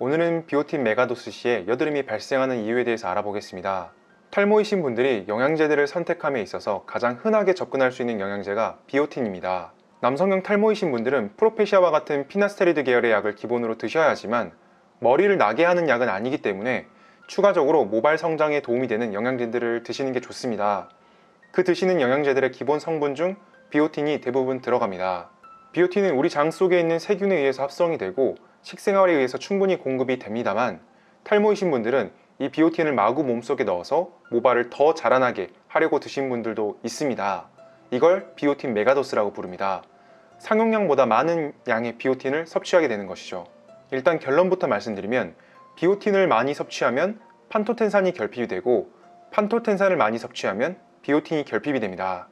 오늘은 비오틴 메가도스 시에 여드름이 발생하는 이유에 대해서 알아보겠습니다. 탈모이신 분들이 영양제들을 선택함에 있어서 가장 흔하게 접근할 수 있는 영양제가 비오틴입니다. 남성형 탈모이신 분들은 프로페시아와 같은 피나스테리드 계열의 약을 기본으로 드셔야 하지만 머리를 나게 하는 약은 아니기 때문에 추가적으로 모발 성장에 도움이 되는 영양제들을 드시는 게 좋습니다. 그 드시는 영양제들의 기본 성분 중 비오틴이 대부분 들어갑니다. 비오틴은 우리 장 속에 있는 세균에 의해서 합성이 되고 식생활에 의해서 충분히 공급이 됩니다만, 탈모이신 분들은 이 비오틴을 마구 몸속에 넣어서 모발을 더 자라나게 하려고 드신 분들도 있습니다. 이걸 비오틴 메가도스라고 부릅니다. 상용량보다 많은 양의 비오틴을 섭취하게 되는 것이죠. 일단 결론부터 말씀드리면, 비오틴을 많이 섭취하면 판토텐산이 결핍이 되고, 판토텐산을 많이 섭취하면 비오틴이 결핍이 됩니다.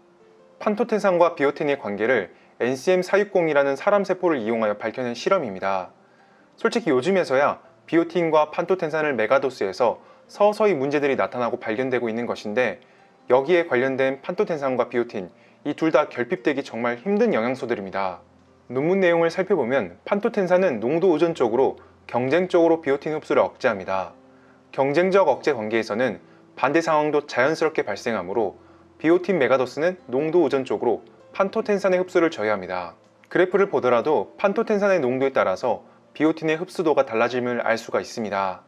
판토텐산과 비오틴의 관계를 NCM460이라는 사람 세포를 이용하여 밝혀낸 실험입니다. 솔직히 요즘에서야 비오틴과 판토텐산을 메가도스에서 서서히 문제들이 나타나고 발견되고 있는 것인데, 여기에 관련된 판토텐산과 비오틴, 이 둘 다 결핍되기 정말 힘든 영양소들입니다. 논문 내용을 살펴보면 판토텐산은 농도 의존적으로 경쟁적으로 비오틴 흡수를 억제합니다. 경쟁적 억제 관계에서는 반대 상황도 자연스럽게 발생하므로 비오틴 메가도스는 농도 의존적으로 판토텐산의 흡수를 저해합니다. 그래프를 보더라도 판토텐산의 농도에 따라서 비오틴의 흡수도가 달라짐을 알 수가 있습니다.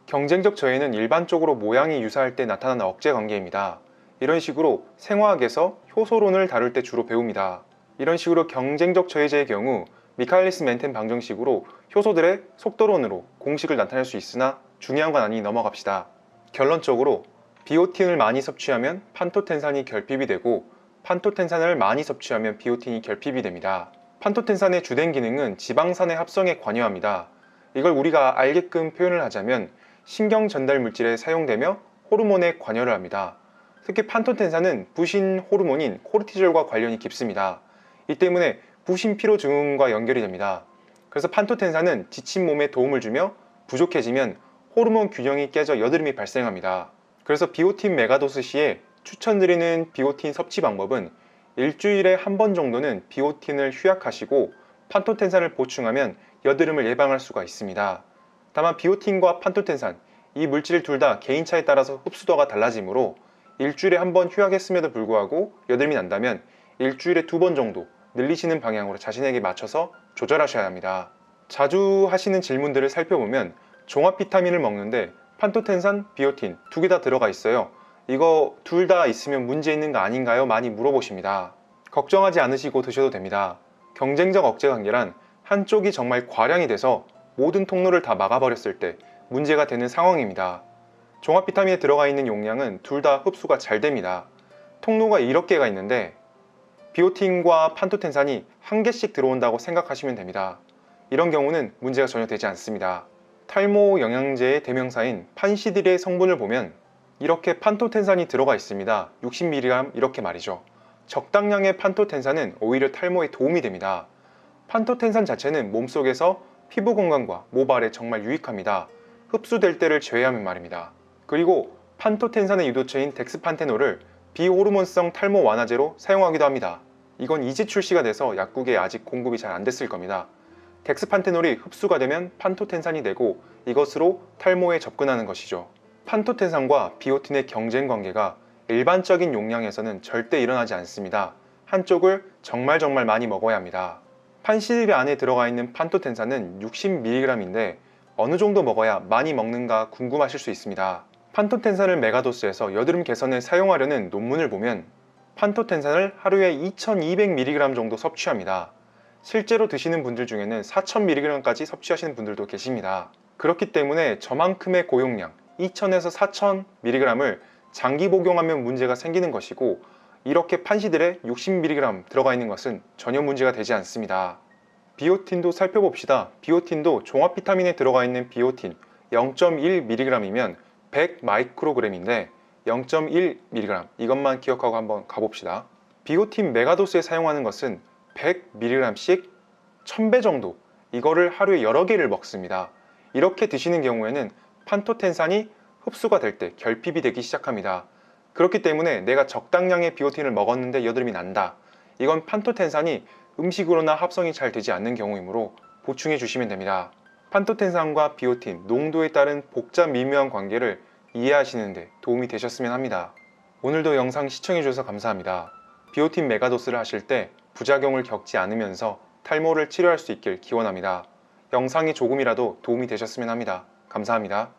경쟁적 저해는 일반적으로 모양이 유사할 때 나타나는 억제 관계입니다. 이런 식으로 생화학에서 효소론을 다룰 때 주로 배웁니다. 이런 식으로 경쟁적 저해제의 경우 미카엘리스 멘텐 방정식으로 효소들의 속도론으로 공식을 나타낼 수 있으나 중요한 건 아니니 넘어갑시다. 결론적으로 비오틴을 많이 섭취하면 판토텐산이 결핍이 되고, 판토텐산을 많이 섭취하면 비오틴이 결핍이 됩니다. 판토텐산의 주된 기능은 지방산의 합성에 관여합니다. 이걸 우리가 알게끔 표현을 하자면 신경 전달 물질에 사용되며 호르몬에 관여를 합니다. 특히 판토텐산은 부신 호르몬인 코르티졸과 관련이 깊습니다. 이 때문에 부신 피로 증후군과 연결이 됩니다. 그래서 판토텐산은 지친 몸에 도움을 주며 부족해지면 호르몬 균형이 깨져 여드름이 발생합니다. 그래서 비오틴 메가도스 시에 추천드리는 비오틴 섭취 방법은 일주일에 한 번 정도는 비오틴을 휴약하시고 판토텐산을 보충하면 여드름을 예방할 수가 있습니다. 다만 비오틴과 판토텐산, 이 물질 둘 다 개인차에 따라서 흡수도가 달라지므로 일주일에 한 번 휴약했음에도 불구하고 여드름이 난다면 일주일에 2번 정도 늘리시는 방향으로 자신에게 맞춰서 조절하셔야 합니다. 자주 하시는 질문들을 살펴보면 종합 비타민을 먹는데 판토텐산, 비오틴 두 개 다 들어가 있어요. 이거 둘 다 있으면 문제 있는 거 아닌가요? 많이 물어보십니다. 걱정하지 않으시고 드셔도 됩니다. 경쟁적 억제 관계란 한쪽이 정말 과량이 돼서 모든 통로를 다 막아버렸을 때 문제가 되는 상황입니다. 종합 비타민에 들어가 있는 용량은 둘 다 흡수가 잘 됩니다. 통로가 7개가 있는데 비오틴과 판토텐산이 1개씩 들어온다고 생각하시면 됩니다. 이런 경우는 문제가 전혀 되지 않습니다. 탈모 영양제의 대명사인 판시딜의 성분을 보면 이렇게 판토텐산이 들어가 있습니다. 60mg 이렇게 말이죠. 적당량의 판토텐산은 오히려 탈모에 도움이 됩니다. 판토텐산 자체는 몸속에서 피부 건강과 모발에 정말 유익합니다. 흡수될 때를 제외하면 말입니다. 그리고 판토텐산의 유도체인 덱스판테놀을 비호르몬성 탈모 완화제로 사용하기도 합니다. 이건 이제 출시가 돼서 약국에 아직 공급이 잘 안 됐을 겁니다. 덱스판테놀이 흡수가 되면 판토텐산이 되고 이것으로 탈모에 접근하는 것이죠. 판토텐산과 비오틴의 경쟁 관계가 일반적인 용량에서는 절대 일어나지 않습니다. 한쪽을 정말 많이 먹어야 합니다. 판시딜 안에 들어가 있는 판토텐산은 60mg인데 어느 정도 먹어야 많이 먹는가 궁금하실 수 있습니다. 판토텐산을 메가도스에서 여드름 개선에 사용하려는 논문을 보면 판토텐산을 하루에 2200mg 정도 섭취합니다. 실제로 드시는 분들 중에는 4000mg까지 섭취하시는 분들도 계십니다. 그렇기 때문에 저만큼의 고용량 2000에서 4000mg을 장기 복용하면 문제가 생기는 것이고, 이렇게 판시딜에 60mg 들어가 있는 것은 전혀 문제가 되지 않습니다. 비오틴도 살펴봅시다. 비오틴도 종합 비타민에 들어가 있는 비오틴 0.1mg이면 100마이크로그램인데 0.1mg 이것만 기억하고 한번 가봅시다. 비오틴 메가도스에 사용하는 것은 100mg씩 1000배 정도, 이거를 하루에 여러 개를 먹습니다. 이렇게 드시는 경우에는 판토텐산이 흡수가 될 때 결핍이 되기 시작합니다. 그렇기 때문에 내가 적당량의 비오틴을 먹었는데 여드름이 난다. 이건 판토텐산이 음식으로나 합성이 잘 되지 않는 경우이므로 보충해 주시면 됩니다. 판토텐산과 비오틴, 농도에 따른 복잡 미묘한 관계를 이해하시는 데 도움이 되셨으면 합니다. 오늘도 영상 시청해주셔서 감사합니다. 비오틴 메가도스를 하실 때 부작용을 겪지 않으면서 탈모를 치료할 수 있길 기원합니다. 영상이 조금이라도 도움이 되셨으면 합니다. 감사합니다.